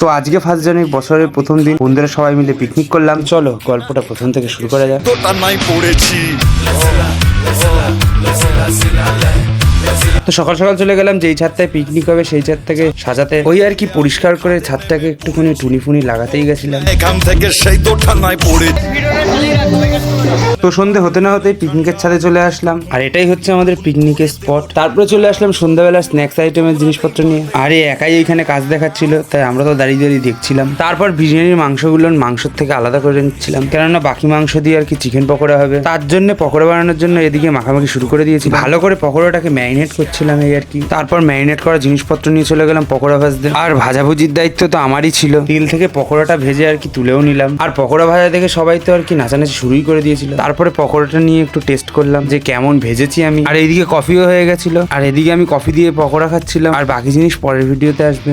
তো আজকে first January বছরের প্রথম দিন বন্ধুরা সবাই মিলে পিকনিক করলাম। চলো গল্পটা প্রথম থেকে শুরু করা যাক। তো সকাল সকাল চলে গেলাম যেই ছাদটায় পিকনিক হবে সেই ছাদ থেকে সাজাতে, ওই আর কি পরিষ্কার করে ছাদটাকে একটুখানি টুনি ফুনি লাগাতেই গেছিলাম। এখান থেকে সেই তো ঠান্ডায় পড়ে। তো সন্ধে হতে না হতেই পিকনিকের ছাদে চলে আসলাম, আর এটাই হচ্ছে আমাদের পিকনিকের স্পট। তারপরে চলে আসলাম সন্ধ্যাবেলা স্ন্যাক্স আইটেমের জিনিসপত্র নিয়ে। আরে একাই এইখানে কাজ দেখাচ্ছিল, তাই আমরা তো দাঁড়িয়ে দাঁড়িয়ে দেখছিলাম। তারপর বিরিয়ানির মাংসগুলো মাংসের থেকে আলাদা করে নিচ্ছিলাম, কেননা বাকি মাংস দিয়ে আর কি চিকেন পকোড়া হবে। তার জন্য পকোড়া বানানোর জন্য এদিকে মাখামাখি শুরু করে দিয়েছি। ভালো করে পকোড়াটাকে ম্যারিনেট করছিলাম এই আর কি। তারপর ম্যারিনেট করা জিনিসপত্র নিয়ে চলে গেলাম পকোড়া ভাজতে। আর ভাজাভুজির দায়িত্ব তো আমারই ছিল। তেল থেকে পকোড়াটা ভেজে আর কি তুলেও নিলাম। আর পকোড়া ভাজা দেখে সবাই তো আর কি নাচানাচি শুরুই করে দিয়েছিল। তারপরে পকোড়াটা নিয়ে একটু টেস্ট করলাম যে কেমন ভেজেছি আমি। আর এইদিকে কফিও হয়ে গেছিল, আর এদিকে আমি কফি দিয়ে পকোড়া খাচ্ছিলাম। আর বাকি জিনিস পরের ভিডিওতে আসবে।